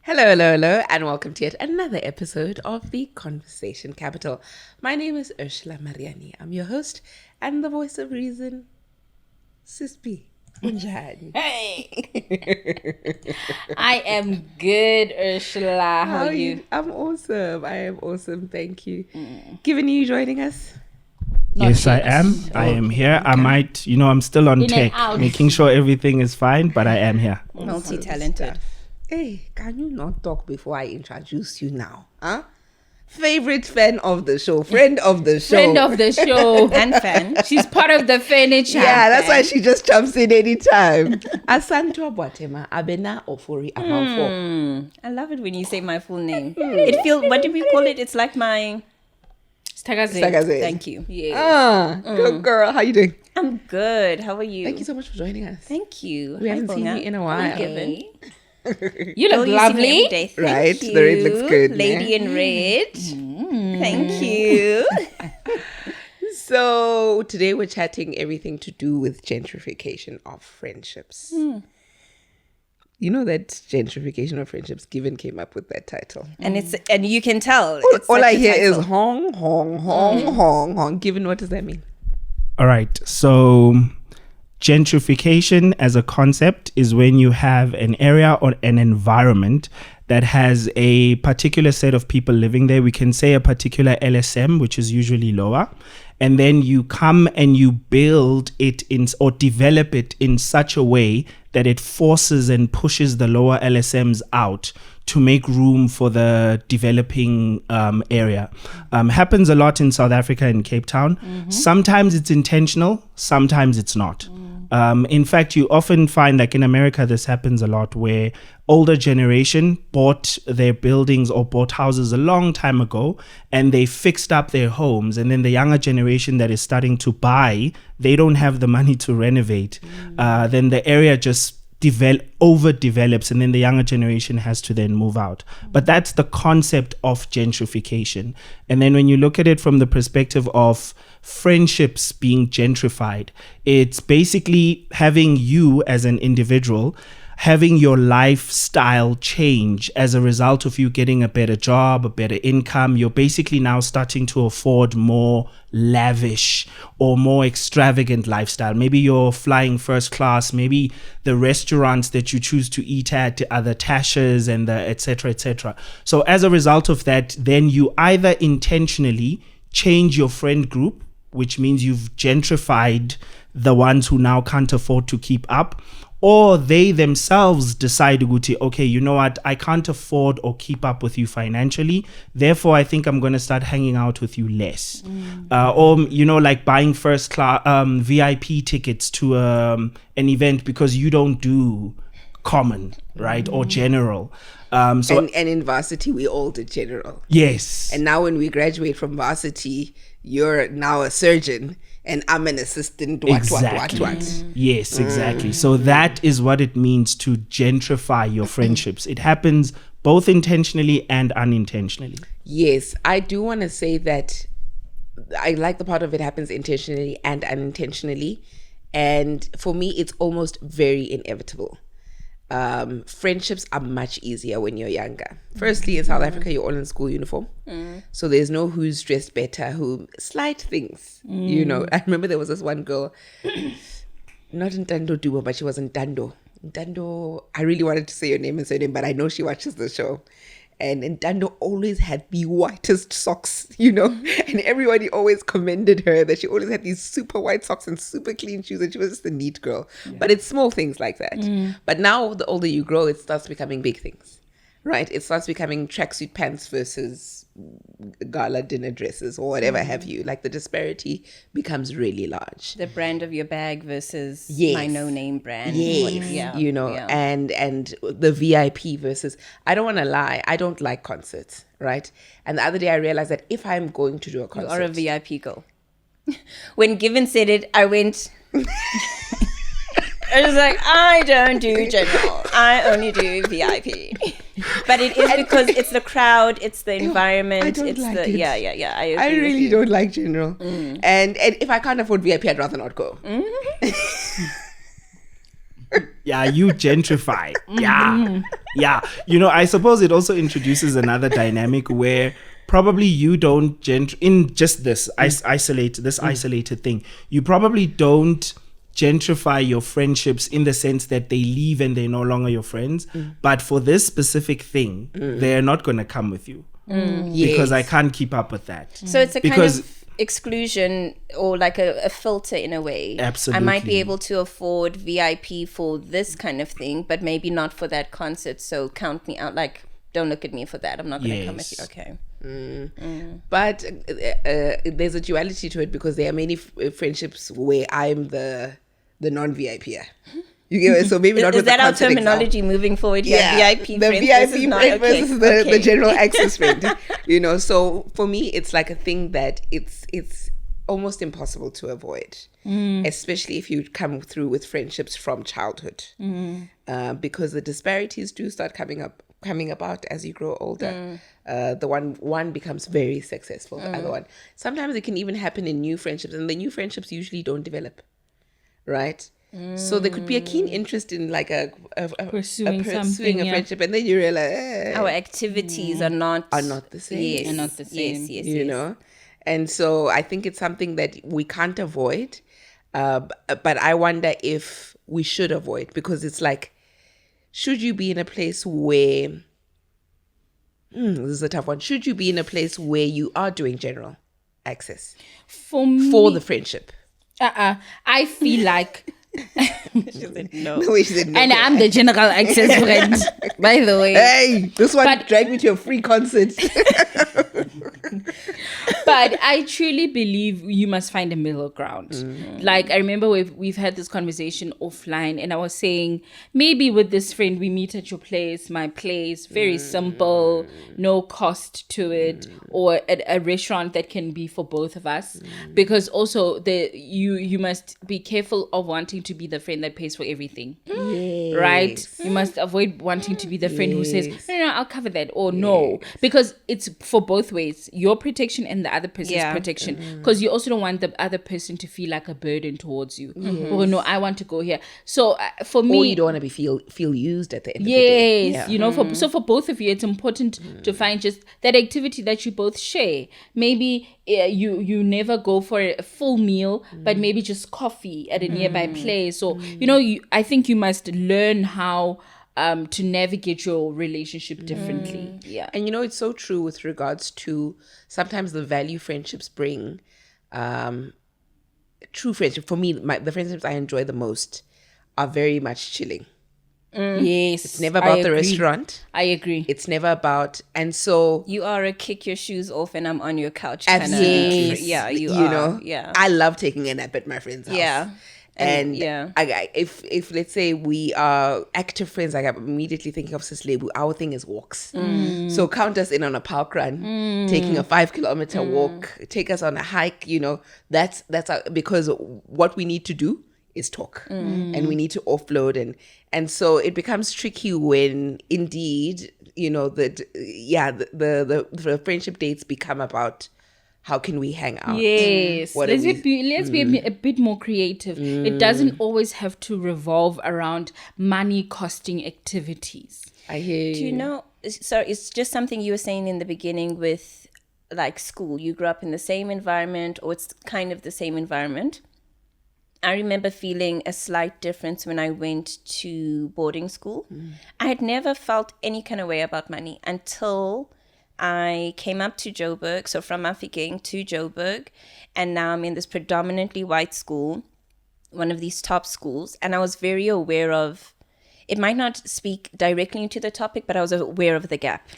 Hello, and welcome to yet another episode of the Conversation Capital. My name is Ursula Mariani. I'm your host and the voice of reason, Sis B. Hey! I am good, Ursula. How are you? I'm awesome. I am awesome. Thank you. Given you joining us? Yes, I am. I am here. Okay. I might, I'm still on tech, making sure everything is fine, but I am here. Multi-talented. Hey, can you not talk before I introduce you now? Huh? Favorite fan of the show, friend of the show. Friend of the show and fan. She's part of the furniture. Yeah, that's why she just jumps in anytime. Asantua Boatema, Abena Ofori Amanfo. I love it when you say my full name. It feels, what do we call it? It's like my... Stagaze. Thank you. Yeah. Good girl. How you doing? I'm good. How are you? Thank you so much for joining us. Thank you. We haven't seen you in a while. Okay. You look lovely. Right? The red looks good. Lady in red. Thank you. So today we're chatting everything to do with gentrification of friendships. You know that gentrification of friendships, Given came up with that title. And you can tell. All I hear is hong, hong, hong, hong, hong. Given, what does that mean? All right. So gentrification as a concept is when you have an area or an environment that has a particular set of people living there. We can say a particular LSM, which is usually lower. And then you come and you build it in or develop it in such a way that it forces and pushes the lower LSMs out to make room for the developing area. Happens a lot in South Africa and Cape Town. Sometimes it's intentional, sometimes it's not. In fact, you often find, like in America, this happens a lot where older generation bought their buildings or bought houses a long time ago and they fixed up their homes. And then the younger generation that is starting to buy, they don't have the money to renovate. Then the area just overdevelops and then the younger generation has to then move out. But that's the concept of gentrification. And then when you look at it from the perspective of friendships being gentrified, it's basically having you as an individual having your lifestyle change as a result of you getting a better job, a better income. You're basically now starting to afford more lavish or more extravagant lifestyle. Maybe you're flying first class. Maybe the restaurants that you choose to eat at are the Tashas and the et cetera, et cetera. So as a result of that, then you either intentionally change your friend group, which means you've gentrified the ones who now can't afford to keep up, or they themselves decide, okay, you know what, I can't afford or keep up with you financially, therefore I think I'm going to start hanging out with you less. Or, like buying first class VIP tickets to an event because you don't do common, right, or general. And in varsity, we all did general. Yes. And now when we graduate from varsity, you're now a surgeon and I'm an assistant. Exactly. Yes, exactly. So that is what it means to gentrify your friendships. It happens both intentionally and unintentionally. Yes, I do want to say that I like the part of it happens intentionally and unintentionally. And for me, it's almost very inevitable. Friendships are much easier when you're younger. Firstly, in South Africa, you're all in school uniform. So there's no who's dressed better, slight things, I remember there was this one girl, not in Ntando Duba, but she was in Ntando. I really wanted to say your name and surname, but I know she watches the show. And Ntando always had the whitest socks, and everybody always commended her that she always had these super white socks and super clean shoes, and she was just a neat girl. But it's small things like that. But now the older you grow, it starts becoming big things, right? It starts becoming tracksuit pants versus gala dinner dresses or whatever have you. Like the disparity becomes really large. The brand of your bag versus my no-name brand. Yes, and the VIP versus, I don't want to lie, I don't like concerts, right? And the other day I realized that if I'm going to do a concert. You are a VIP girl. When Given said it, I went... I was like, I don't do general. I only do VIP. But it is because it's the crowd, it's the environment, I don't like it. I really don't like general. And if I can't afford VIP, I'd rather not go. Yeah, you gentrify. Yeah. Yeah, I suppose it also introduces another dynamic where probably you don't in just this isolated thing, you probably don't gentrify your friendships in the sense that they leave and they're no longer your friends, but for this specific thing, they're not going to come with you because I can't keep up with that. So it's a kind of exclusion or like a filter in a way. Absolutely. I might be able to afford VIP for this kind of thing, but maybe not for that concert. So count me out. Like, don't look at me for that. I'm not going to come with you. Okay. But there's a duality to it because there are many friendships where I'm the non-VIP. You get it? So maybe not is with that the our concert terminology moving forward? Yeah, VIP the friends VIP versus friend versus the general access friend. So for me, it's like a thing that it's almost impossible to avoid, especially if you come through with friendships from childhood, because the disparities do start coming about as you grow older. The one becomes very successful, the other one. Sometimes it can even happen in new friendships, and the new friendships usually don't develop, right? So there could be a keen interest in like a pursuing a something, friendship, and then you realize our activities are not the same. Yes, Are not the same. Yes, you know. And so I think it's something that we can't avoid, but I wonder if we should avoid, because it's like, should you be in a place where this is a tough one, should you be in a place where you are doing general access For me, for the friendship? I feel like, no. No way, she said no. and I'm the general access friend, by the way. Hey, this one dragged me to a free concert. But I truly believe you must find a middle ground. Like, I remember we've had this conversation offline, and I was saying, maybe with this friend, we meet at your place, my place, very simple, no cost to it, or at a restaurant that can be for both of us. Because also, you must be careful of wanting to be the friend that pays for everything. Yes. Right? You must avoid wanting to be the friend who says, no, I'll cover that, or no. Because it's for both ways, your protection and the other person's protection. Because you also don't want the other person to feel like a burden towards you. Oh, no, I want to go here. So for me... Or you don't want to be feel used at the end of the day. Yes, you know, for both of you, it's important to find just that activity that you both share. Maybe you never go for a full meal, but maybe just coffee at a nearby place. Or, I think you must learn how to navigate your relationship differently. Yeah. And it's so true with regards to sometimes the value friendships bring. True friendship, for me, the friendships I enjoy the most are very much chilling. Yes. It's never about the restaurant. I agree. It's never about, and so You are a kick your shoes off and I'm on your couch. absolutely, Kinda. Yeah, you are. Yeah. I love taking a nap at my friend's house. Yeah. And yeah. if let's say we are active friends, like I'm immediately thinking of Sislebu, our thing is walks. So count us in on a park run, taking a 5-kilometer walk, take us on a hike. That's because what we need to do is talk, and we need to offload, and so it becomes tricky when indeed the friendship dates become about how can we hang out. Yes, What let's are be a bit more creative. It doesn't always have to revolve around money costing activities. I hear you. Do you know, so it's just something you were saying in the beginning with like school. You grew up in the same environment, or it's kind of the same environment. I remember feeling a slight difference when I went to boarding school. I had never felt any kind of way about money until I came up to Joburg, so from Mafeking to Joburg, and now I'm in this predominantly white school, one of these top schools, and I was very aware of, it might not speak directly into the topic, but I was aware of the gap.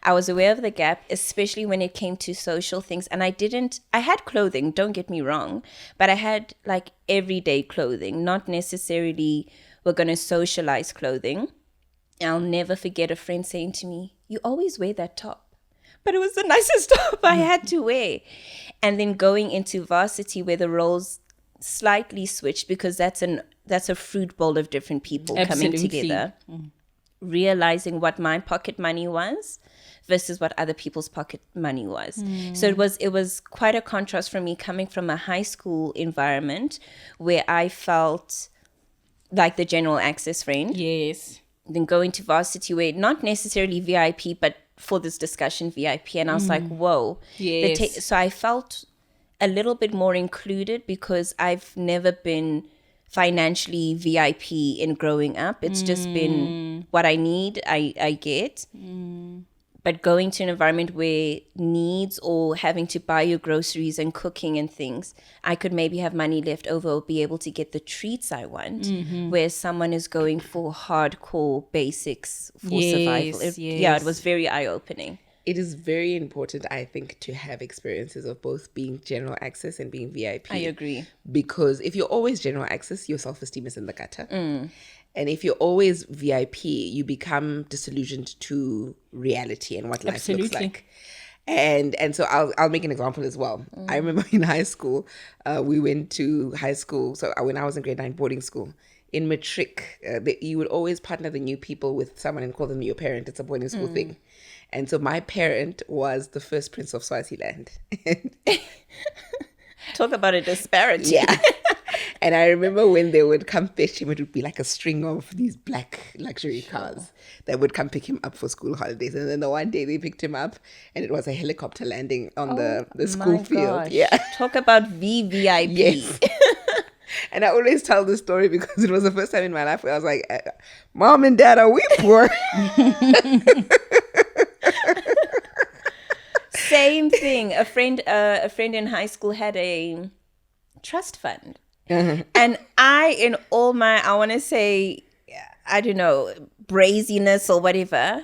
I was aware of the gap, especially when it came to social things, and I had clothing, don't get me wrong, but I had like everyday clothing, not necessarily we're going to socialize clothing. I'll never forget a friend saying to me, "You always wear that top." But it was the nicest top I had to wear. And then going into varsity where the roles slightly switched, because that's a fruit bowl of different people coming together, realizing what my pocket money was versus what other people's pocket money was. So it was quite a contrast for me coming from a high school environment where I felt like the general access friend. Yes. then going to varsity where not necessarily VIP, but for this discussion VIP. And I was like, whoa. Yes. So I felt a little bit more included because I've never been financially VIP in growing up. It's just been what I need, I get. But going to an environment where needs or having to buy your groceries and cooking and things, I could maybe have money left over or be able to get the treats I want. Where someone is going for hardcore basics for survival. Yeah, it was very eye-opening. It is very important, I think, to have experiences of both being general access and being VIP. I agree. Because if you're always general access, your self-esteem is in the gutter. And if you're always VIP, you become disillusioned to reality and what life looks like. And so I'll make an example as well. I remember in high school, we went to high school. So when I was in grade 9 boarding school, in matric, you would always partner the new people with someone and call them your parent. It's a boarding school thing. And so my parent was the first prince of Swaziland. Talk about a disparity. Yeah. And I remember when they would come fetch him, it would be like a string of these black luxury cars that would come pick him up for school holidays. And then the one day they picked him up and it was a helicopter landing on the school field. Gosh. Yeah. Talk about VVIP. Yes. And I always tell this story because it was the first time in my life where I was like, Mom and Dad, are we poor? Same thing. A friend in high school had a trust fund. And I, in all my, I want to say, I don't know, braziness or whatever,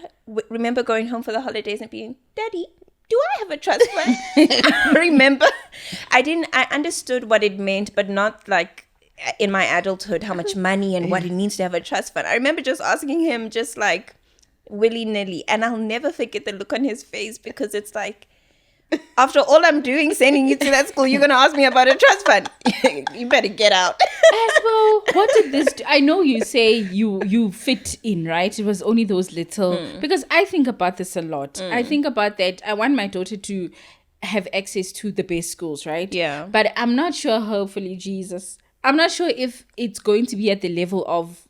remember going home for the holidays and being, Daddy, do I have a trust fund? I remember. I understood what it meant, but not like in my adulthood, how much money and what it means to have a trust fund. I remember just asking him just like willy-nilly. And I'll never forget the look on his face because it's like, after all I'm doing, sending you to that school, you're going to ask me about a trust fund. You better get out. As well, what did this do? I know you say you fit in, right? It was only those little... Because I think about this a lot. I think about that. I want my daughter to have access to the best schools, right? Yeah. But I'm not sure, hopefully, Jesus, I'm not sure if it's going to be at the level of...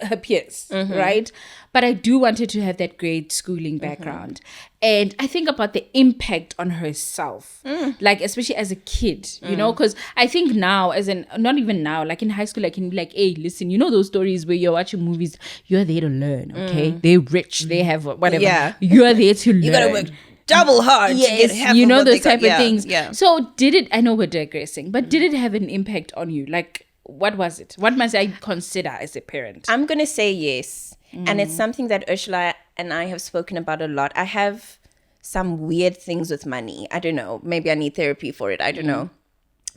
her peers, right? But I do want her to have that great schooling background. And I think about the impact on herself, like especially as a kid, you know, because I think now, not even now, like in high school, I can be like, hey, listen, you know those stories where you're watching movies, you're there to learn, okay? They're rich, they have whatever. Yeah. You're there to learn. You got to work double hard to get half you of know what those they got. type of things. Yeah. So I know we're digressing, but did it have an impact on you? Like, what was it? What must I consider as a parent? I'm going to say yes. And it's something that Ursula and I have spoken about a lot. I have some weird things with money. I don't know. Maybe I need therapy for it. I don't know.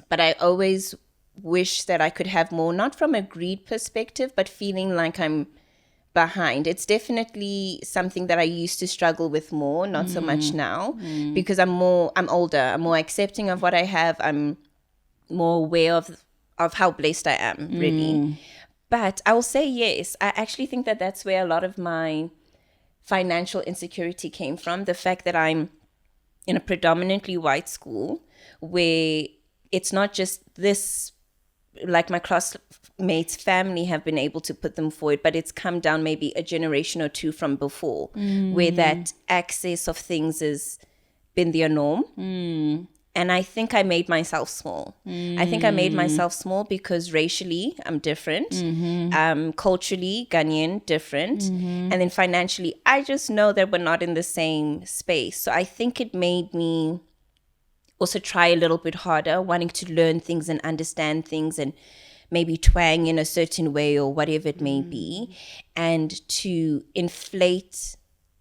But I always wish that I could have more, not from a greed perspective, but feeling like I'm behind. It's definitely something that I used to struggle with more, not so much now, because I'm older. I'm more accepting of what I have. I'm more aware of how blessed I am, really. But I will say yes. I actually think that that's where a lot of my financial insecurity came from. The fact that I'm in a predominantly white school where it's not just this, like my classmates' family have been able to put them forward, but it's come down maybe a generation or two from before, where that access of things has been their norm. And I think I made myself small. I think I made myself small because racially, I'm different. Culturally, Ghanaian, different. And then financially, I just know that we're not in the same space. So I think it made me also try a little bit harder, wanting to learn things and understand things and maybe twang in a certain way or whatever it may be. And to inflate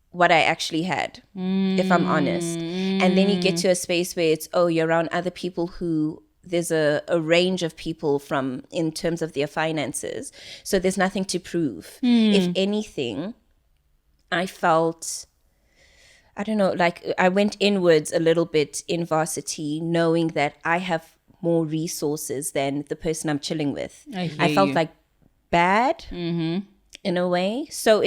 what I actually had, if I'm honest. And then you get to a space where it's, you're around other people who, there's a range of people in terms of their finances. So there's nothing to prove. If anything, I felt, I don't know, like I went inwards a little bit in varsity, knowing that I have more resources than the person I'm chilling with. I felt like bad in a way. So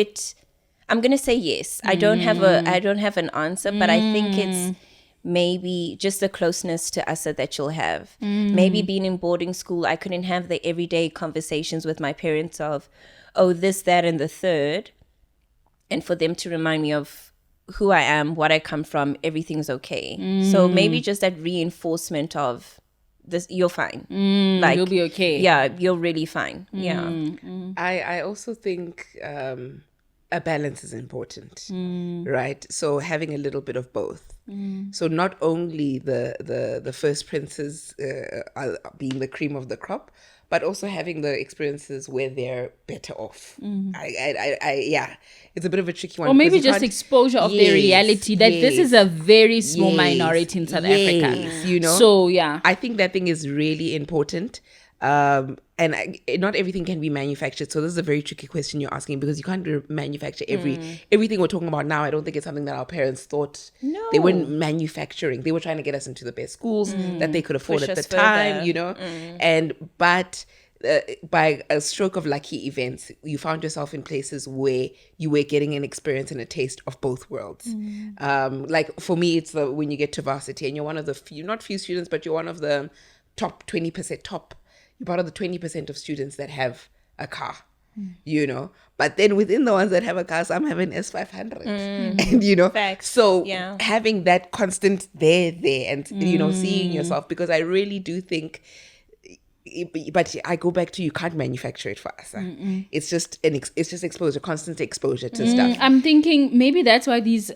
I'm going to say yes. I don't have an answer, but I think it's maybe just the closeness to Asa that you'll have. Maybe being in boarding school, I couldn't have the everyday conversations with my parents of, oh, this, that, and the third. And for them to remind me of who I am, what I come from, everything's okay. So maybe just that reinforcement of this, you're fine. Like, you'll be okay. Yeah, you're really fine. Yeah. I also think a balance is important, right? So having a little bit of both. So not only the first princes are being the cream of the crop, but also having the experiences where they're better off. Yeah, it's a bit of a tricky one. Or maybe just exposure of their reality that this is a very small minority in South Africa. You know? So, yeah. I think that thing is really important. Not everything can be manufactured. So this is a very tricky question you're asking, because you can't manufacture everything we're talking about now. I don't think it's something that our parents thought. No. They weren't manufacturing. They were trying to get us into the best schools that they could afford Push at the us time, further. you know? But by a stroke of lucky events, you found yourself in places where you were getting an experience and a taste of both worlds. Like for me, it's when you get to varsity and you're one of the few, not few students, but you're one of the top 20%, you're part of the 20% of students that have a car, you know. But then within the ones that have a car, some have an S500, and you know. Facts. So Yeah. having that constant there, and you know, seeing yourself, because I really do think. But I go back to, you can't manufacture it for us. It's just it's just exposure, constant exposure to stuff. I'm thinking maybe that's why these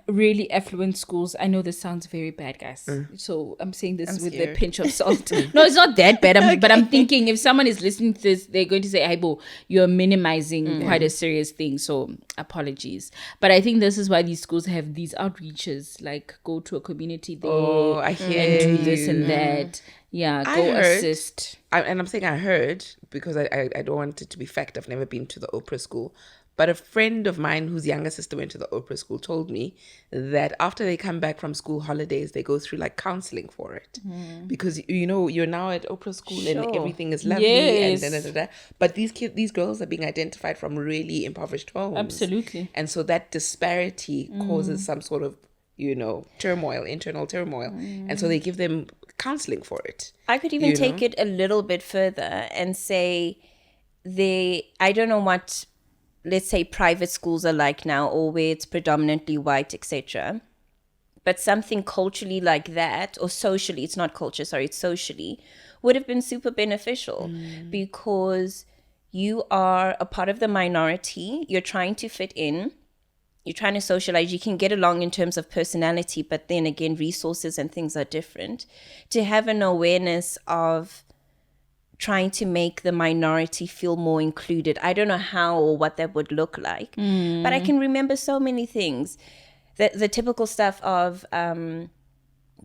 really affluent schools, I know this sounds very bad, guys. So I'm saying this with a pinch of salt. No, it's not that bad. But I'm thinking if someone is listening to this, they're going to say, Aibo, you're minimizing quite a serious thing. So apologies. But I think this is why these schools have these outreaches, like go to a community there I hear and do this you. and that. Yeah, I go heard- assist. And I'm saying I heard, because I don't want it to be fact. I've never been to the Oprah school. But a friend of mine whose younger sister went to the Oprah school told me that after they come back from school holidays, they go through like counseling for it. Because, you know, you're now at Oprah school and Sure. everything is lovely. Yes. And da. But these girls are being identified from really impoverished homes. Absolutely. And so that disparity causes some sort of, you know, turmoil, internal turmoil. And so they give them counseling for it. I could even take it a little bit further and say I don't know what, let's say, private schools are like now, or where it's predominantly white, etc. But something culturally like that, or socially, it's not culture, sorry, it's socially, would have been super beneficial, because you are a part of the minority, you're trying to fit in, you're trying to socialize, you can get along in terms of personality, but then again, resources and things are different. To have an awareness of trying to make the minority feel more included. I don't know how or what that would look like, but I can remember so many things. The typical stuff of the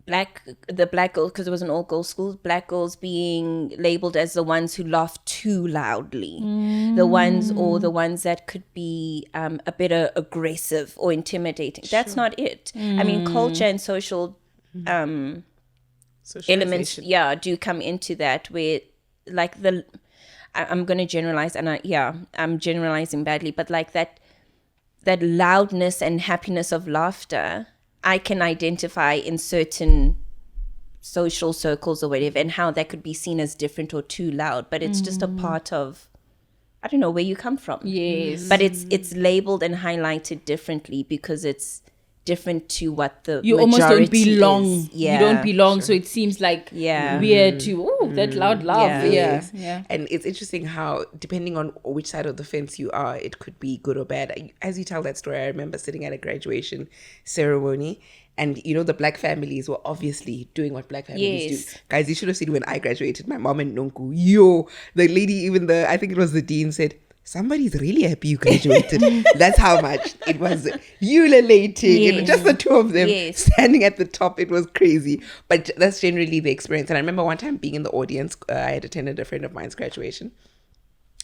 black girls, because it was an all-girls school, black girls being labeled as the ones who laugh too loudly, the ones that could be a bit aggressive or intimidating. That's not it. I mean, culture and social elements, do come into that, where like I'm going to generalize, and I'm generalizing badly, but like that loudness and happiness of laughter, I can identify in certain social circles or whatever, and how that could be seen as different or too loud, but it's just a part of, I don't know, where you come from. Yes. But it's labeled and highlighted differently because it's different to what the You almost don't majority belong. is. You don't belong, so it seems like weird to, that loud laugh. Yeah. And it's interesting how, depending on which side of the fence you are, it could be good or bad. As you tell that story, I remember sitting at a graduation ceremony, and you know, the black families were obviously doing what black families do. Guys, you should have seen when I graduated, my mom and Nonku, the lady, even I think it was the dean, said, somebody's really happy you graduated. That's how much it was ululating. Yes. And just the two of them Yes. standing at the top. It was crazy. But that's generally the experience. And I remember one time being in the audience. I had attended a friend of mine's graduation.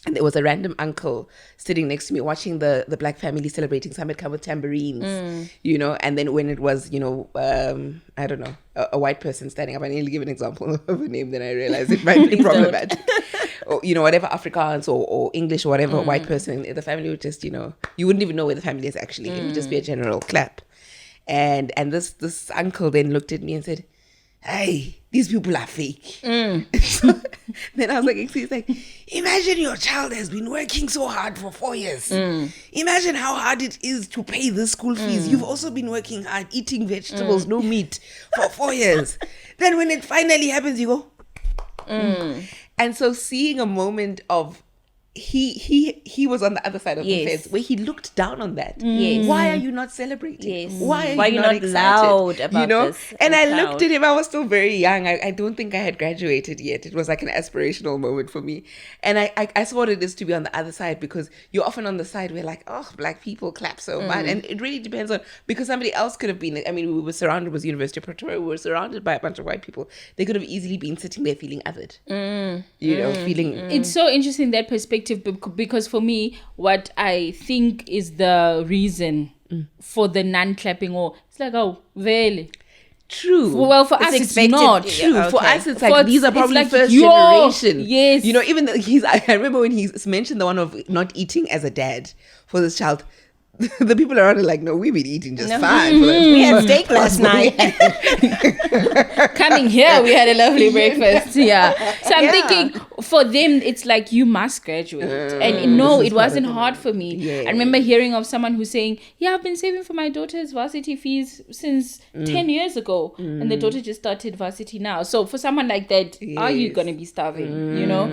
And there was a random uncle sitting next to me watching the black family celebrating. Some had come with tambourines, you know. And then when it was, you know, I don't know, a white person standing up. I need to give an example of a name, then I realized it might be problematic. Or, you know, whatever Afrikaans or English or whatever white person in the family would just, you know, you wouldn't even know where the family is actually. It would just be a general clap. And this uncle then looked at me and said, "Hey, these people are fake." So then I was like, he's like, "Imagine your child has been working so hard for 4 years. Imagine how hard it is to pay the school fees. You've also been working hard, eating vegetables, no meat for 4 years. Then when it finally happens, you go." And so seeing a moment of he was on the other side of the fence where he looked down on that. Yes. Why are you not celebrating? Yes. Why are you not excited? loud about You know? this? And I proud? looked at him. I was still very young. I don't think I had graduated yet. It was like an aspirational moment for me. And I saw what it is to be on the other side, because you're often on the side where like, oh, black people clap so much. And it really depends on, because somebody else could have been, I mean, we were surrounded, it was University of Pretoria, we were surrounded by a bunch of white people. They could have easily been sitting there feeling othered. You know, feeling... It's so interesting, that perspective, because for me, what I think is the reason for the non-clapping, or it's like, oh, really? True. Well, for us, it's expected. not. True. Yeah, For okay. us, it's like these are It's probably like first your- generation. yes. You know, even I remember when he's mentioned the one of not eating as a dad for this child. The people around are like, no, we've been eating just fine. We had steak last night. Coming here, we had a lovely breakfast. Yeah. So I'm Yeah. thinking, for them, it's like, you must graduate. And no, it wasn't hard for me. Yeah. I remember hearing of someone who's saying, yeah, I've been saving for my daughter's varsity fees since 10 years ago. And the daughter just started varsity now. So for someone like that, are you Yes. going to be starving? You know?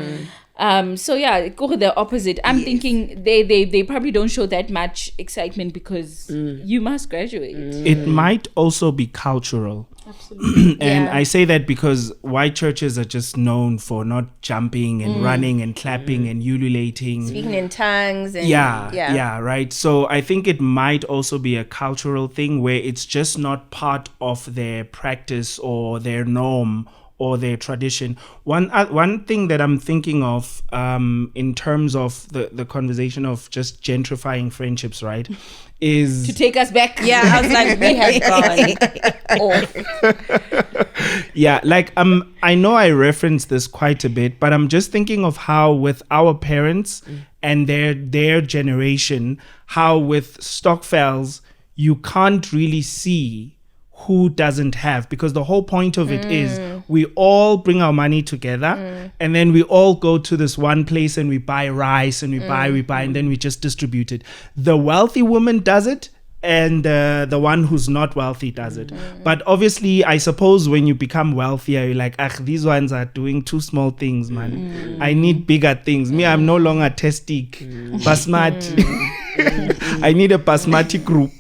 So yeah, go the opposite. I'm thinking they probably don't show that much excitement because you must graduate. It might also be cultural. Absolutely. And Yeah. I say that because white churches are just known for not jumping and running and clapping and ululating. Speaking in tongues. And, Yeah, right. So I think it might also be a cultural thing where it's just not part of their practice or their norm or their tradition. One thing that I'm thinking of in terms of the conversation of just gentrifying friendships, right, is... To take us back. Yeah, I was like, we have gone off. Yeah, like I know I referenced this quite a bit, but I'm just thinking of how with our parents and their generation, how with Stockfells, you can't really see who doesn't have, because the whole point of it is we all bring our money together and then we all go to this one place and we buy rice and we buy and then we just distribute it. The wealthy woman does it and the one who's not wealthy does it. But obviously, I suppose when you become wealthier, you're like, these ones are doing too small things, man. I need bigger things. Me, I'm no longer testic, basmati. I need a basmati group.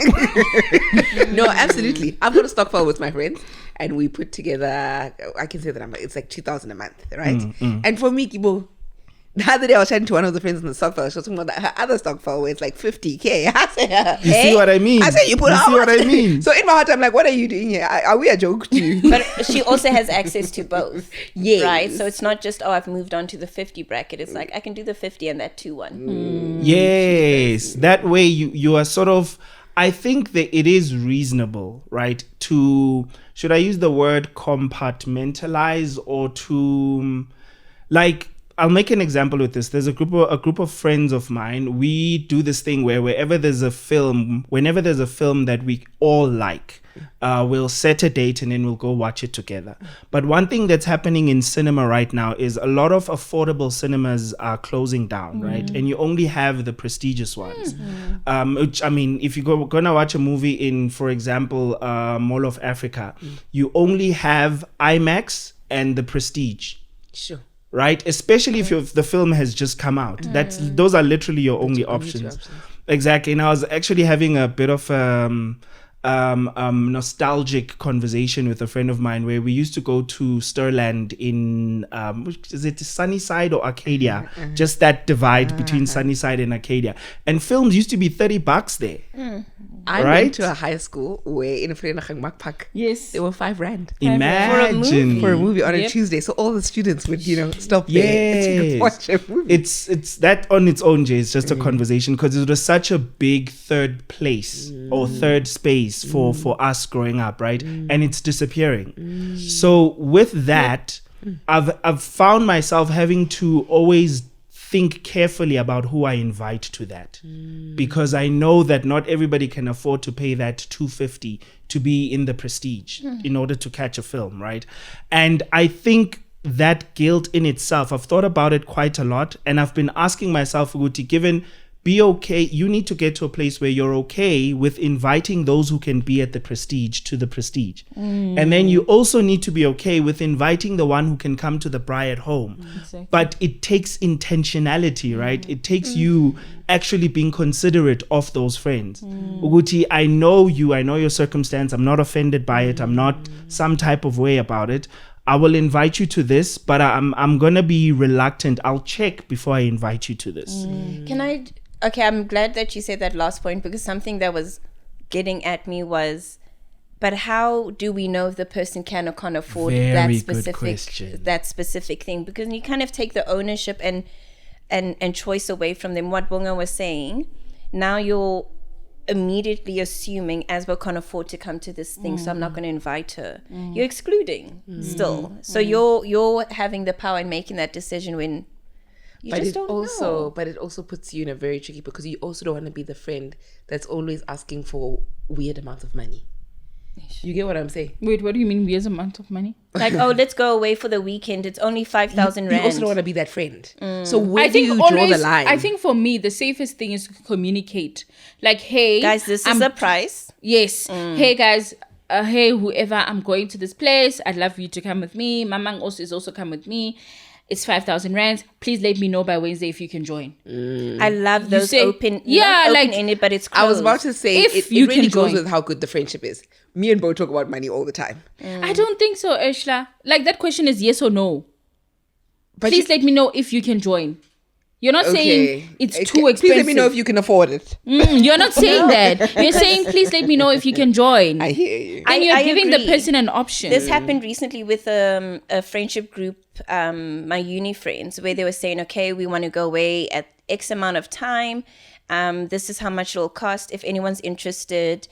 No, absolutely. I've got a stockpile with my friends, and we put together, I can say the number, it's like 2,000 a month, right? And for me, Kibo, the other day I was chatting to one of the friends in the stockpile. She was talking about her other stockpile where it's like 50K. I said, You see what I mean? I said, you put how see what much? I mean? So in my heart, I'm like, what are you doing here? Are we a joke to you? But she also has access to both. Yes. Right? So it's not just, I've moved on to the 50 bracket. It's like, I can do the 50 and that 2-1. Yes, that way you are sort of, I think that it is reasonable, right, to, should I use the word compartmentalize, or to, like, I'll make an example with this. There's a group of friends of mine. We do this thing where whenever there's a film that we all like, we'll set a date and then we'll go watch it together. But one thing that's happening in cinema right now is a lot of affordable cinemas are closing down, right? And you only have the prestigious ones. Which, I mean, if you're gonna watch a movie in, for example, Mall of Africa, you only have IMAX and the Prestige. Sure. Right, especially if the film has just come out. Those are literally your only options. Exactly. And I was actually having a bit of nostalgic conversation with a friend of mine where we used to go to Stirland in is it Sunnyside or Arcadia? Just that divide between Sunnyside and Arcadia. And films used to be $30 there. I Right? went to a high school where in Vereniging Makpak, Yes. they were 5 rand Imagine for a movie on a Yep. Tuesday. So all the students would, stop there to Yes. watch a movie. It's that on its own, Jay. It's just a conversation because it was such a big third place or third space for us growing up, right? And it's disappearing. So with that, I've found myself having to always think carefully about who I invite to that, because I know that not everybody can afford to pay that $250 to be in the Prestige in order to catch a film, right? And I think that guilt in itself, I've thought about it quite a lot, and I've been asking myself, Uguti, given be okay, you need to get to a place where you're okay with inviting those who can be at the Prestige to the Prestige. And then you also need to be okay with inviting the one who can come to the braai at home. Exactly. But it takes intentionality, right? It takes you actually being considerate of those friends. Uguti, I know you, I know your circumstance. I'm not offended by it. I'm not some type of way about it. I will invite you to this, but I'm going to be reluctant. I'll check before I invite you to this. Okay, I'm glad that you said that last point, because something that was getting at me was, but how do we know if the person can or can't afford Very good question. that specific thing? Because you kind of take the ownership and choice away from them. What Bonga was saying, now you're immediately assuming Asbo can't afford to come to this thing, so I'm not going to invite her. You're excluding still. So you're having the power in making that decision when you just don't know. But it also puts you in a very tricky, because you also don't want to be the friend that's always asking for weird amounts of money. You get what I'm saying? Wait, what do you mean weird amount of money? Like, oh, let's go away for the weekend. It's only 5,000 rand. You also don't want to be that friend. So where do you draw the line? I think for me, the safest thing is to communicate. Like, hey, guys, this is the price. Yes. Hey, guys. Hey, whoever, I'm going to this place. I'd love you to come with me. Mamang also is also come with me. It's 5,000 rands. Please let me know by Wednesday if you can join. I love those open-ended, but it's closed. I was about to say, If it you really can goes join. with how good the friendship is. Me and Bo talk about money all the time. I don't think so, Ursula. Like, that question is yes or no. But Please let me know if you can join. You're not saying it's too expensive. Please let me know if you can afford it. You're not saying that. You're saying, please let me know if you can join. I hear you. And you're giving the agree. person an option. This happened recently with a friendship group, my uni friends, where they were saying, okay, we want to go away at X amount of time. This is how much it'll cost. If anyone's interested,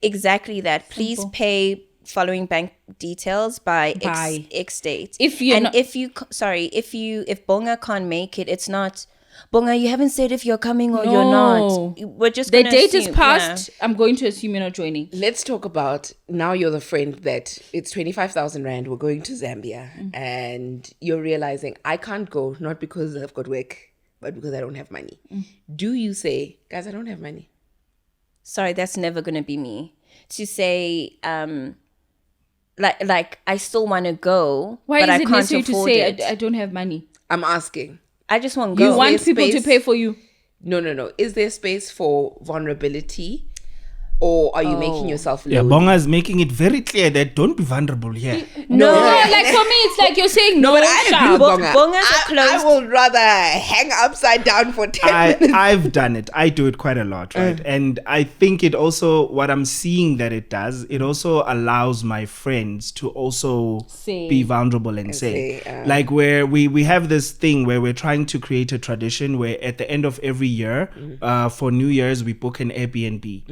exactly that. Please pay following bank details by X date. If Bonga can't make it, it's not Bonga, you haven't said if you're coming or you're No. not. We're just The gonna date is assume, passed. I'm going to assume you're not joining. Let's talk about, now you're the friend that it's 25,000 rand, we're going to Zambia, and you're realizing I can't go, not because I've got work, but because I don't have money. Do you say, guys, I don't have money? Sorry, that's never gonna be me. To say, like I still want to go, Why but is I it can't necessary to afford say it. I don't have money? I'm asking. I just want to You go. want there's people to space. pay for you. No. Is there space for vulnerability? Or are you making yourself Yeah, lonely? Bonga is making it very clear that don't be vulnerable here. No, like for me, it's like you're saying no. But I agree sharp. with Bonga. Bonga's a I closed- will rather hang upside down for 10 minutes. I've done it. I do it quite a lot, right? And I think it also, what I'm seeing that it does, it also allows my friends to also Say. be vulnerable and say. say, Like where we have this thing where we're trying to create a tradition where at the end of every year, for New Year's, we book an Airbnb.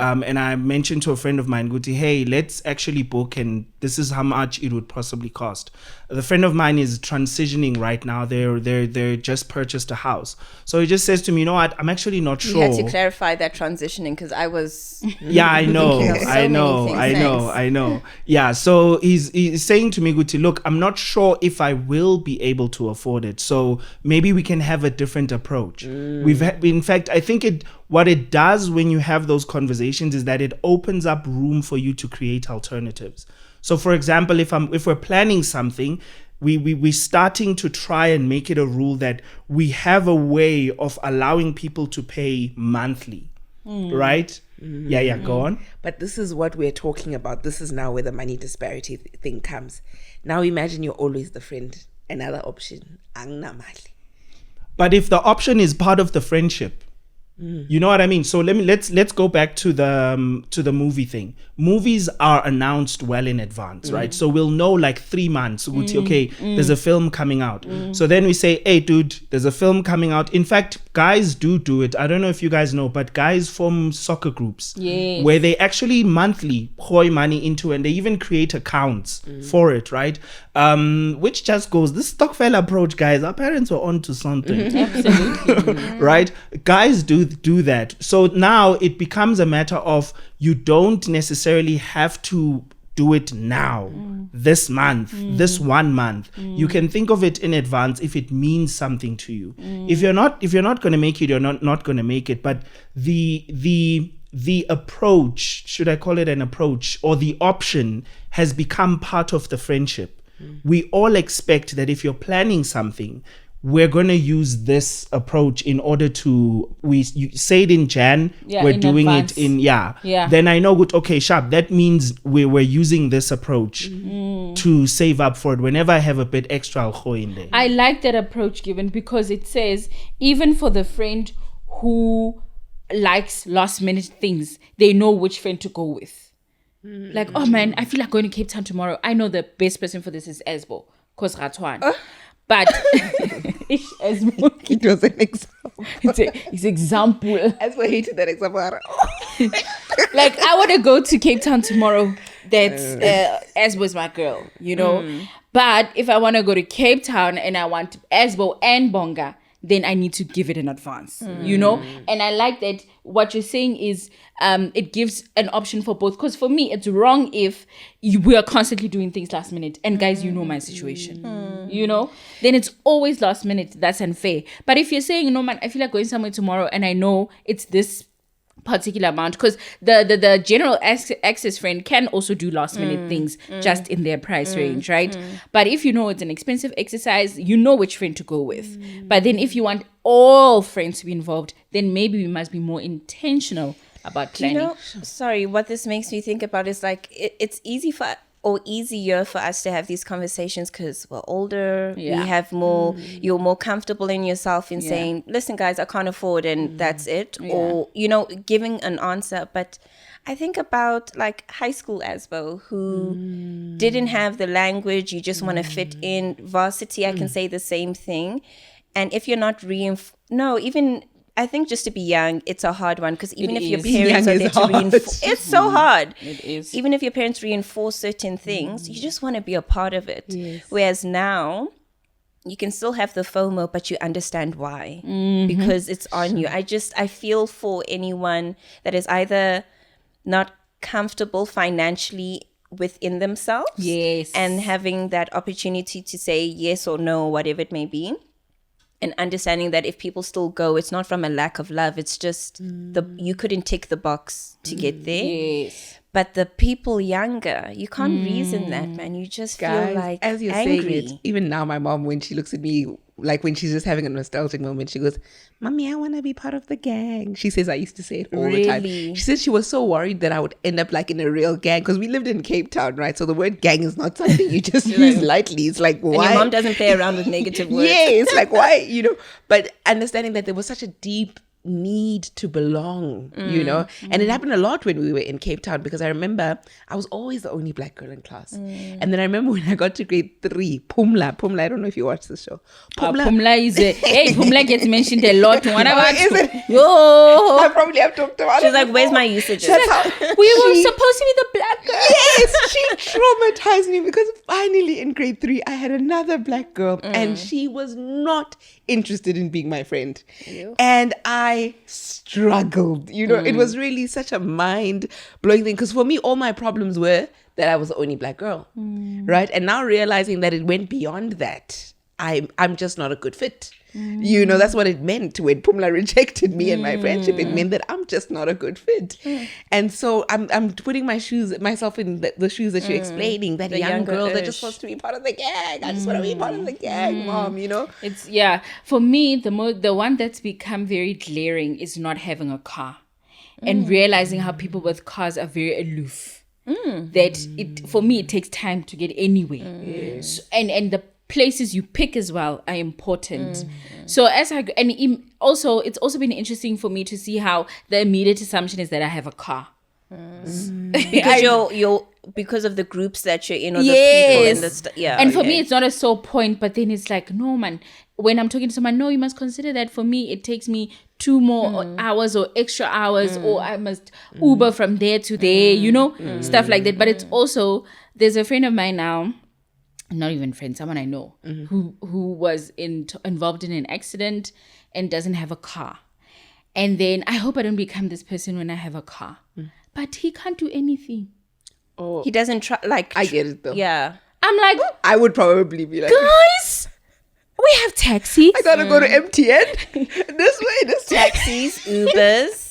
And I mentioned to a friend of mine, Guti, hey, let's actually book, and this is how much it would possibly cost. The friend of mine is transitioning right now. They just purchased a house. So he just says to me, you know what, I'm actually not You sure. had to clarify that transitioning because I was. Yeah, I know, Thinking of so I many know, things. I know, Thanks. I know. Yeah, so he's saying to me, Guti, look, I'm not sure if I will be able to afford it. So maybe we can have a different approach. In fact, I think what it does when you have those conversations is that it opens up room for you to create alternatives. So, for example, if we're planning something, we're starting to try and make it a rule that we have a way of allowing people to pay monthly, right? Yeah, go on. But this is what we're talking about. This is now where the money disparity thing comes. Now imagine you're always the friend. Another option, angnamali. But if the option is part of the friendship, You know what I mean? So let's go back to the movie thing. Movies are announced well in advance, right? So we'll know like 3 months. Okay, there's a film coming out. So then we say, hey, dude, there's a film coming out. In fact, guys do it. I don't know if you guys know, but guys form soccer groups where they actually monthly pour money into, and they even create accounts for it, right? Which just goes, this Stokvel approach, guys. Our parents were onto something. Absolutely. Right? Guys do that. So now it becomes a matter of, you don't necessarily have to do it now, this month, this 1 month. You can think of it in advance if it means something to you. If you're not going to make it, you're not going to make it. But the approach, should I call it an approach, or the option, has become part of the friendship. We all expect that if you're planning something, we're going to use this approach in order to, you say it in Jan, we're in doing advance. it in, then I know, good, okay, sharp, that means we're using this approach to save up for it. Whenever I have a bit extra, I'll go in there. I like that approach given, because it says, even for the friend who likes last minute things, they know which friend to go with. Like, oh man, I feel like going to Cape Town tomorrow. I know the best person for this is Esbo, because Ratwan. But Esbo, It was an example. it's example. As we hated that example. Like, I want to go to Cape Town tomorrow. That's Esbo is my girl, you know. But if I want to go to Cape Town and I want Esbo and Bonga, then I need to give it in advance, you know? And I like that what you're saying is it gives an option for both. Because for me, it's wrong if we are constantly doing things last minute. And guys, you know my situation, you know? Then it's always last minute. That's unfair. But if you're saying, no, man, I feel like going somewhere tomorrow and I know it's this particular amount, because the general access friend can also do last minute things just in their price range, right? But if you know it's an expensive exercise, you know which friend to go with. But then if you want all friends to be involved, then maybe we must be more intentional about planning. You know, sorry, what this makes me think about is like, it's easier for us to have these conversations because we're older, we have more, you're more comfortable in yourself in saying, listen guys, I can't afford, and that's it. Or, you know, giving an answer. But I think about like high school Asbo, who didn't have the language, you just want to fit in. Varsity, I can say the same thing. And if you're not I think just to be young, it's a hard one, because even if your parents are there to reinforce, it's so hard. It is. Even if your parents reinforce certain things, you just want to be a part of it. Yes. Whereas now, you can still have the FOMO, but you understand why, because it's on you. I feel for anyone that is either not comfortable financially within themselves, and having that opportunity to say yes or no, whatever it may be. And understanding that if people still go, it's not from a lack of love. It's just you couldn't tick the box to get there. Yes. But the people younger, you can't reason that, man. You just Guys, feel like as you're angry. saying it, even now my mom, when she looks at me, like when she's just having a nostalgic moment, she goes, Mommy, I want to be part of the gang. She says I used to say it all the time. Really? She said she was so worried that I would end up like in a real gang, because we lived in Cape Town, right? So the word gang is not something you just use lightly. It's like, why? And your mom doesn't play around with negative words. Yeah, it's like, why, you know? But understanding that there was such a deep need to belong, you know? And it happened a lot when we were in Cape Town, because I remember I was always the only black girl in class. And then I remember when I got to grade 3, Pumla, I don't know if you watched the show. Pumla is Pumla gets mentioned a lot. One about is it? yo. I probably have talked about She's it like, where's before. my usage? We were supposed to be the black girl. Yes, she traumatized me, because finally in grade 3 I had another black girl and she was not interested in being my friend. And I struggled, you know. It was really such a mind-blowing thing, because for me all my problems were that I was the only black girl, right? And now realizing that it went beyond that, I'm just not a good fit. You know, that's what it meant when Pumla rejected me and my friendship. It meant that I'm just not a good fit. And so I'm putting myself in the shoes that you're explaining, that The young younger girl that Ish. just wants to be part of the gang. I just want to be part of the gang, Mom, you know? It's for me, the one that's become very glaring is not having a car, and realizing how people with cars are very aloof. That for me it takes time to get anywhere. So, and the places you pick as well are important. So also it's also been interesting for me to see how the immediate assumption is that I have a car. Because you're because of the groups that you're in, or the people and the And for me, it's not a sore point, but then it's like, no, man. When I'm talking to someone, no, you must consider that for me, it takes me 2 more hours or extra hours, or I must Uber from there to there, stuff like that. But it's also, there's a friend of mine now, not even friend, someone I know, who was involved in an accident and doesn't have a car. And then I hope I don't become this person when I have a car. But he can't do anything. Oh, he doesn't try. Like, I get it though. Yeah, I'm like, I would probably be like, guys, we have taxis. I gotta go to MTN. This way, taxis, Ubers.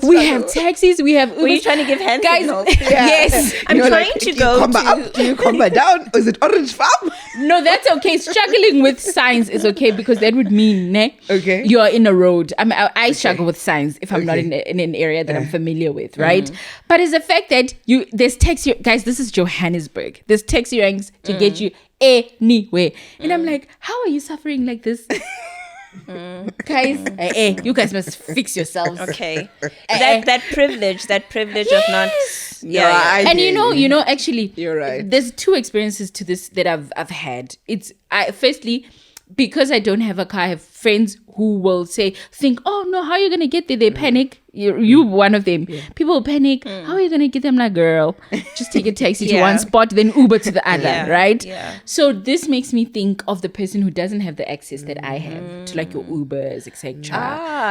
We have taxis. We have Ubers. Were you trying to give hand guys? signals? Yes, I'm trying to go to. Up? Do you comma down? Or is it Orange Farm? No, that's okay. Struggling with signs is okay because that would mean okay, you are in a road. I struggle with signs if I'm not in an area that I'm familiar with, right? But it's the fact that there's taxi guys. This is Johannesburg. There's taxi ranks to get you anywhere, and I'm like, how are you suffering like this? Guys, you guys must fix yourselves. Okay, that privilege of not. And you know, actually, you're right. There's 2 experiences to this that I've had. Firstly, because I don't have a car, I have friends who will think, oh no, how are you gonna get there? They panic. You one of them. Yeah. People will panic. How are you gonna get them? Like, girl, just take a taxi to one spot, then Uber to the other, right? Yeah. So this makes me think of the person who doesn't have the access that I have to, like, your Ubers, etc.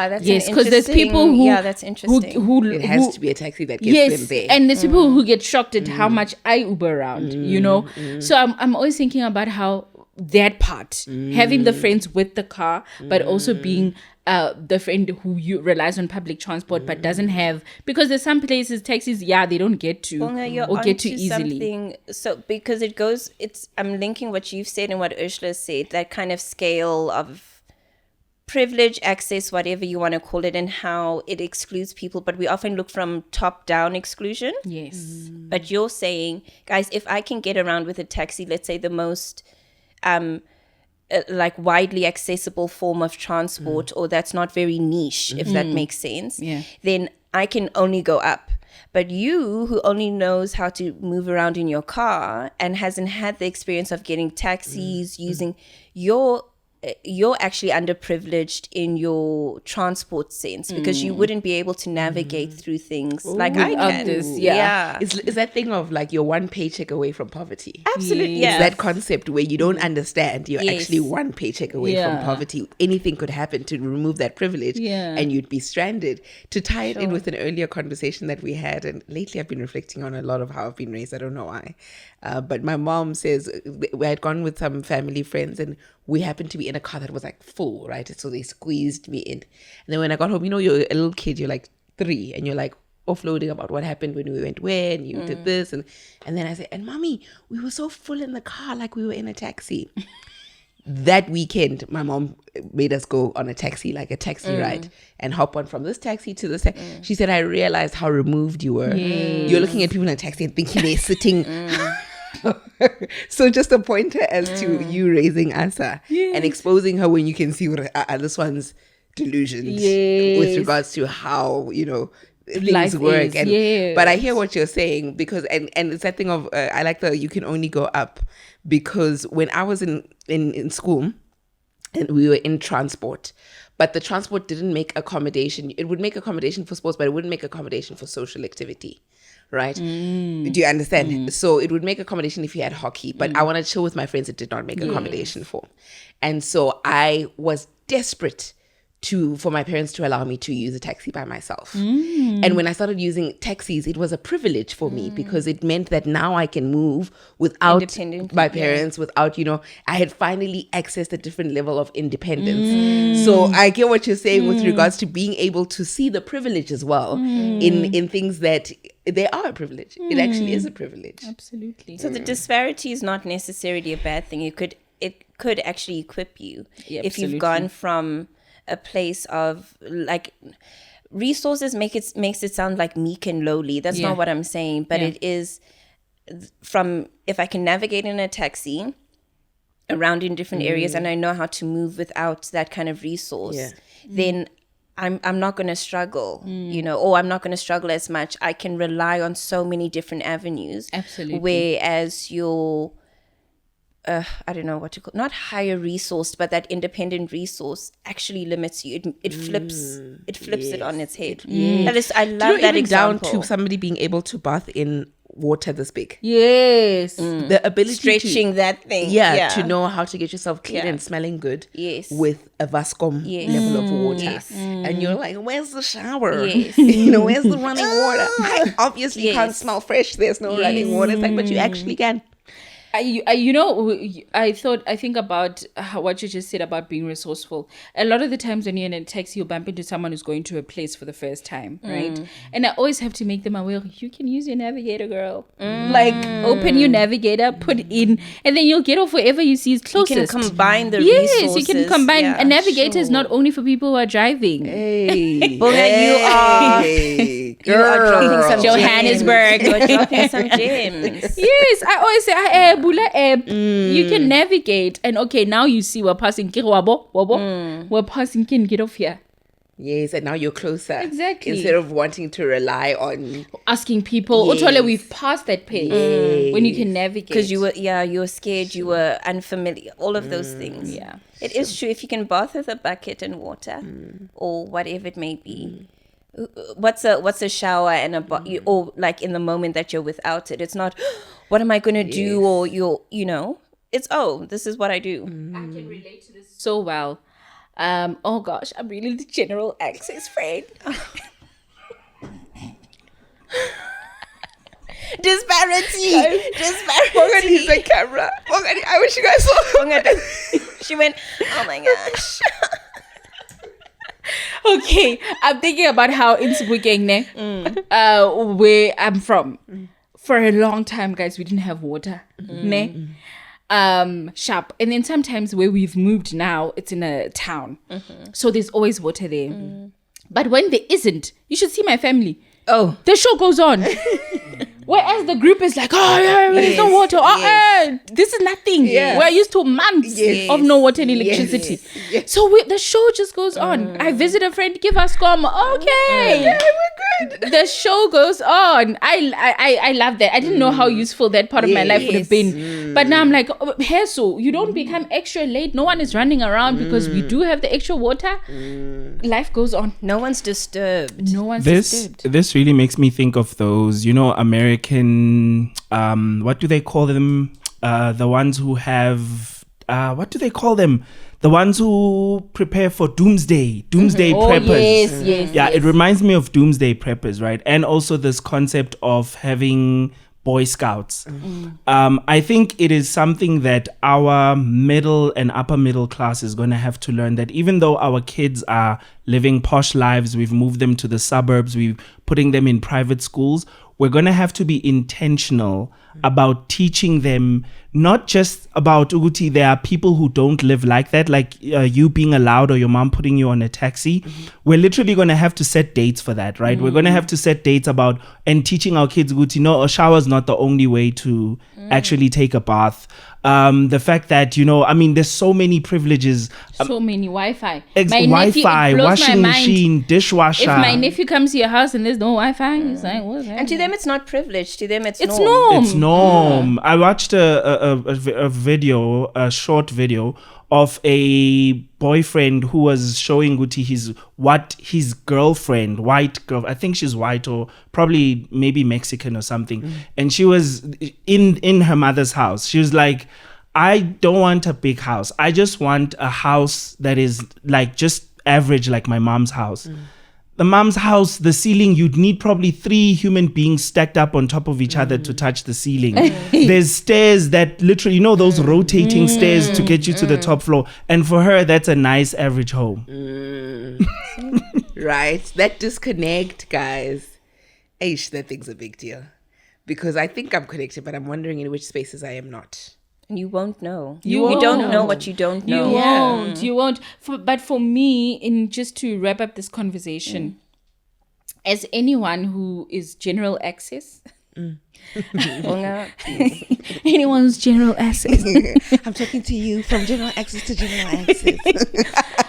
That's because there's people who that's interesting. Who it has to be a taxi that gets them there. And there's people who get shocked at how much I Uber around, So I'm always thinking about how that part, having the friends with the car, but also being the friend who relies on public transport but doesn't have, because there's some places taxis they don't get to or get to easily. So because I'm linking what you've said and what Ursula said, that kind of scale of privilege, access, whatever you want to call it, and how it excludes people, but we often look from top down exclusion. Yes. But you're saying, guys, if I can get around with a taxi, let's say the most like widely accessible form of transport, or that's not very niche, if that makes sense, then I can only go up. But you, who only knows how to move around in your car and hasn't had the experience of getting taxis, using you're actually underprivileged in your transport sense, because you wouldn't be able to navigate through things like I can. It's that thing of like you're one paycheck away from poverty. Absolutely. It's that concept where you don't understand you're actually one paycheck away from poverty. Anything could happen to remove that privilege and you'd be stranded. To tie it in with an earlier conversation that we had, and lately I've been reflecting on a lot of how I've been raised. I don't know why. But my mom says we had gone with some family friends and we happened to be in a car that was like full, right? So they squeezed me in. And then when I got home, you're a little kid, you're like 3 and you're like offloading about what happened when we went where and you did this. And then I said, and mommy, we were so full in the car like we were in a taxi. That weekend, my mom made us go on a taxi ride and hop on from this taxi to this taxi. She said, I realized how removed you were. Yes. You're looking at people in a taxi and thinking they're sitting. So just a pointer as to you raising Asa and exposing her when you can see this one's delusions with regards to how, things life work. Is, but I hear what you're saying, because and it's that thing of I like you can only go up, because when I was in school and we were in transport, but the transport didn't make accommodation. It would make accommodation for sports, but it wouldn't make accommodation for social activity. Right? Do you understand? So it would make accommodation if you had hockey, but I want to chill with my friends. It did not make accommodation for. And so I was desperate for my parents to allow me to use a taxi by myself. And when I started using taxis, it was a privilege for me, because it meant that now I can move without my parents, without, I had finally accessed a different level of independence. So I get what you're saying with regards to being able to see the privilege as well in things that they are a privilege. It actually is a privilege. Absolutely. So the disparity is not necessarily a bad thing. It could actually equip you if you've gone from a place of like resources makes it sound like meek and lowly. That's not what I'm saying, but it is from, if I can navigate in a taxi around in different areas and I know how to move without that kind of resource, then I'm not going to struggle, or I'm not going to struggle as much. I can rely on so many different avenues. Absolutely. Whereas your, I don't know what to call, not higher resource, but that independent resource actually limits you. It flips it on its head. That is, I love that even example. down to somebody being able to bath in water this big. Yes. The ability Stretching that thing. to know how to get yourself clean and smelling good Yes. with a Vascom level of water. Yes. And you're like, where's the shower? Yes. Where's the running water? I obviously can't smell fresh. There's no running water. It's like, but you actually can. I think about what you just said about being resourceful. A lot of the times when you're in a taxi, you bump into someone who's going to a place for the first time, right? And I always have to make them aware, you can use your navigator, girl. Like, open your navigator, put in, and then you'll get off wherever you see is closest. You can combine the resources. Yes, you can combine. A navigator is not only for people who are driving. Hey. Bunga, you are dropping some Johannesburg. gems. You are dropping some gems. Yes, I always say, Bula app, you can navigate. And okay, now you see we're passing we're passing get off here. Yes, and now you're closer. Exactly. Instead of wanting to rely on asking people, Otole, we've passed that page when you can navigate. Because you were scared, you were unfamiliar, all of those things. Yeah. It is true. If you can bath with a bucket and water or whatever it may be, what's a shower and a or like in the moment that you're without it, it's not what am I going to do, or it's this is what I do. I can relate to this so well. Oh gosh, I'm really the general access friend. Disparity. Morgan is the camera. Morgan, I wish you guys saw. She went, oh my gosh. Okay, I'm thinking about how in Sebokeng, where I'm from, for a long time, guys, we didn't have water, sharp. And then sometimes where we've moved now, it's in a town, so there's always water there. But when there isn't, you should see my family. Oh, the show goes on. Whereas the group is like, there's no water. This is nothing. Yes. We're used to months of no water and electricity. Yes. So the show just goes on. I visit a friend, give us scum. Okay. Yeah, we're good. The show goes on. I love that. I didn't know how useful that part of my life would have been. But now I'm like, so you don't become extra late. No one is running around because we do have the extra water. Life goes on. no one's disturbed. Disturbed. This really makes me think of those, American, what do they call them? The ones who have, what do they call them? The ones who prepare for doomsday preppers. Yes. It reminds me of doomsday preppers, right? And also this concept of having Boy Scouts. I think it is something that our middle and upper middle class is going to have to learn, that even though our kids are living posh lives, we've moved them to the suburbs, we're putting them in private schools, we're going to have to be intentional about teaching them, not just about Uguti, there are people who don't live like that, like you being allowed or your mom putting you on a taxi. We're literally going to have to set dates for that, right? We're going to have to set dates about and teaching our kids, Uguti, no, a shower is not the only way to actually take a bath. The fact that, there's so many privileges. So many Wi-Fi. Wi-Fi, washing machine, dishwasher. If my nephew comes to your house and there's no Wi-Fi, it's like, what's happening? And to them, it's not privilege. To them, it's norm. norm. It's norm. I watched a video, a short video of a boyfriend who was showing Guti his girlfriend, white girl, I think she's white or probably maybe Mexican or something, and she was in her mother's house. She was like, I don't want a big house. I just want a house that is like just average, like my mom's house. The mom's house, the ceiling, you'd need probably 3 human beings stacked up on top of each other to touch the ceiling. There's stairs that literally, those rotating stairs to get you to the top floor. And for her, that's a nice average home. Right? That disconnect, guys. Aish, that thing's a big deal. Because I think I'm connected, but I'm wondering in which spaces I am not. And you won't know. You don't know what you don't know. You won't. But for me, in just to wrap up this conversation, as anyone who is general access, Bonga, Anyone's general access. I'm talking to you from general access to general access.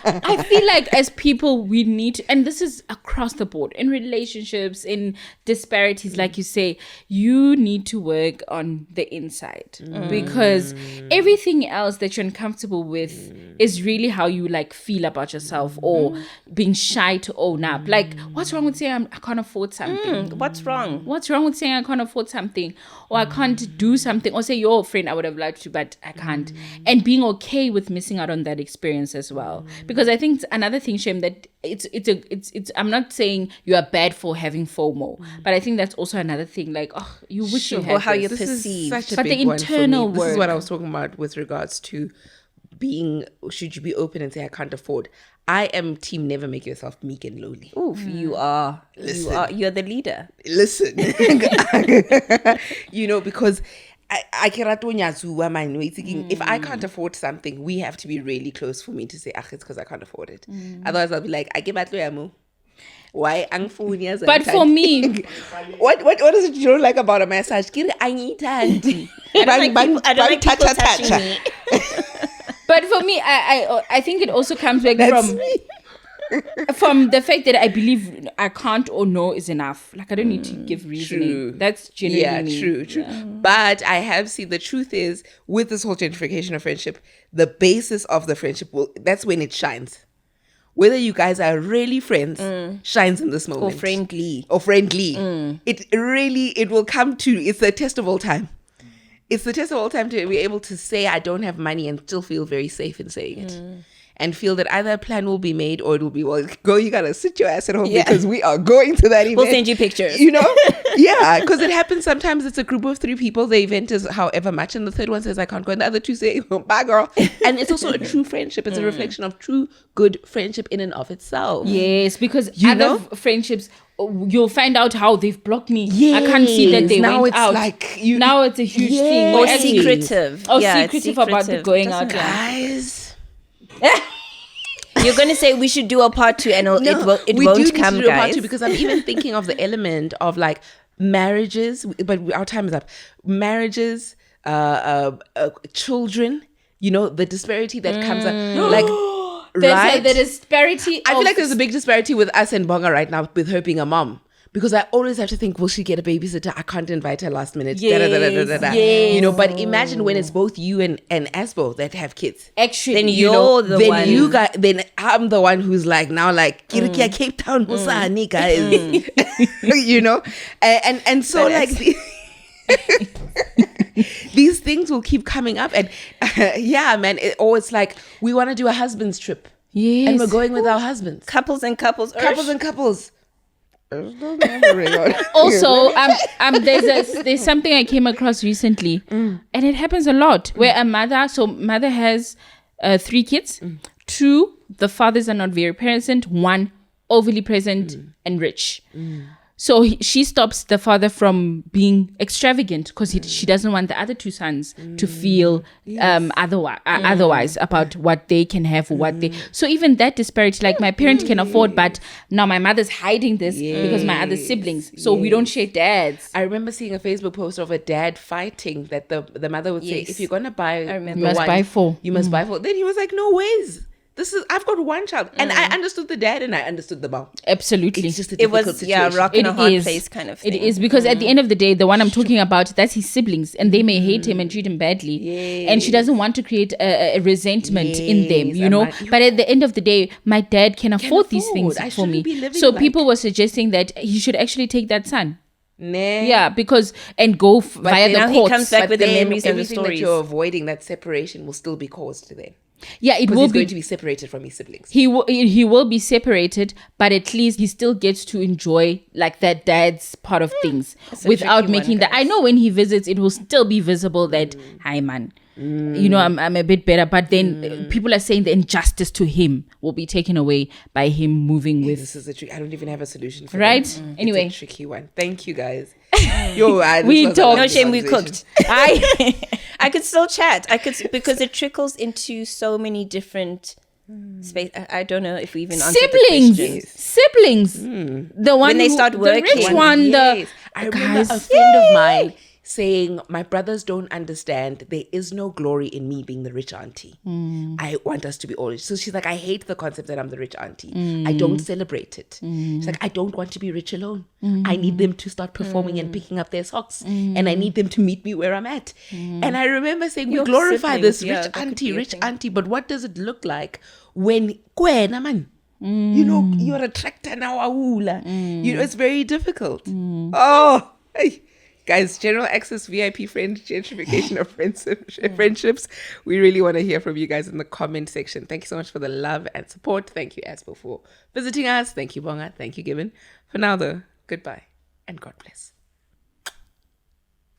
I feel like as people, we need to, and this is across the board, in relationships, in disparities, like you say, you need to work on the inside because everything else that you're uncomfortable with is really how you like feel about yourself or being shy to own up. Like, what's wrong with saying I can't afford something? what's wrong? What's wrong with saying I can't afford something or I can't do something, or say, your friend, I would have liked to, but I can't. And being okay with missing out on that experience as well. Because I think it's another thing, Shem, that it's I'm not saying you are bad for having FOMO, but I think that's also another thing. Like, oh, you wish you had Or how this. you're This is perceived. such a But the big one for me. internal This is work. what I was talking about with regards to being, should you be open and say I can't afford? I am team never make yourself meek and lowly. Oof, you are. Listen. You're the leader. Listen, because I cannot if I can't afford something, we have to be really close for me to say, it's because I can't afford it. Otherwise, I'll be like, I give at why? But for me, what is it you don't like about a massage? I need auntie. I don't like people touching me. but for me, I think it also comes back That's me. from the fact that I believe I can't or no is enough. Like, I don't need to give reasoning. True. That's genuinely me. True. But I have seen, the truth is, with this whole gentrification of friendship, the basis of the friendship that's when it shines. Whether you guys are really friends shines in this moment. Or friendly. It will come to, it's the test of all time. It's the test of all time to be able to say I don't have money and still feel very safe in saying it. And feel that either a plan will be made or it will be, well, go, you gotta sit your ass at home because we are going to that event. We'll send you pictures. Yeah, because it happens sometimes. It's a group of 3 people. The event is however much, and the third one says I can't go, and the other 2 say bye, girl. And it's also a true friendship. It's a reflection of true good friendship in and of itself. Yes, because You other know? Friendships, you'll find out how they've blocked me. I can't see that they Now went it's out. like now it's a huge thing. Or We're actually- secretive. Or Yeah, it's secretive about the going out. Doesn't Guys, You're going to say we should do a part 2 and it we do won't need come, to do a part guys. 2 because I'm even thinking of the element of like marriages, but our time is up. Marriages, children, the disparity that comes up. Like, right? The disparity. I feel like there's a big disparity with us and Bonga right now with her being a mom. Because I always have to think, will she get a babysitter? I can't invite her last minute. Yes. But imagine when it's both you and Asbo that have kids. Actually, Then you're the then one. then I'm the one who's like now like Kirikia Cape Town Musani guys. And so like these things will keep coming up and it's like we want to do a husband's trip. Yes. And we're going with our husbands. Couples and couples. Couples. Also, there's something I came across recently, and it happens a lot where a mother has 3 kids. 2, the fathers are not very present. 1, overly present and rich. So she stops the father from being extravagant because she doesn't want the other 2 sons to feel otherwise about what they can have, So even that disparity, like my parent can afford, but now my mother's hiding this because my other siblings. So we don't share dads. I remember seeing a Facebook post of a dad fighting that the mother would say, if you're gonna buy, remember. the You must one, buy 4. You must buy 4. Then he was like, no ways. I've got 1 child. And I understood the dad and I understood the mom. Absolutely. It's just a It difficult was, situation. rock in a It hard is. place kind of thing. It is because at the end of the day, the one I'm talking about, that's his siblings, and they may hate him and treat him badly. And she doesn't want to create a resentment in them, But at the end of the day, my dad can afford these things I for me. shouldn't be living So like- people were suggesting that he should actually take that son. Nah. Yeah, because and go via now the he courts. comes back But with the then memories and the everything that stories. you're avoiding, that separation will still be caused then. Yeah, it Because will he's be. going to be separated from his siblings. He will be separated, but at least he still gets to enjoy like that dad's part of things a without tricky making one, that. I know when he visits, it will still be visible that hi man, I'm a bit better. But then people are saying the injustice to him will be taken away by him moving with. This is a trick. I don't even have a solution for Right? that. Anyway. It's a tricky one. Thank you guys. This We was a talked. lovely No shame, we conversation. cooked. I could still chat. because it trickles into so many different space. I don't know if we even answered the question. Siblings. The one When they who- start the working. rich one, Yes. I remember a friend of mine saying, my brothers don't understand. There is no glory in me being the rich auntie. I want us to be all rich. So she's like, I hate the concept that I'm the rich auntie. I don't celebrate it. She's like, I don't want to be rich alone. I need them to start performing and picking up their socks. And I need them to meet me where I'm at. And I remember saying, we Your glorify siblings, this yeah, rich that could auntie, be a rich thing. auntie. But what does it look like when, man, you know, you're a tractor now, awula. You know, it's very difficult. Oh, hey. Guys, general access, VIP friend, gentrification of friendships. We really want to hear from you guys in the comment section. Thank you so much for the love and support. Thank you, Aspo, for visiting us. Thank you, Bonga. Thank you, Given. For now, though, goodbye and God bless.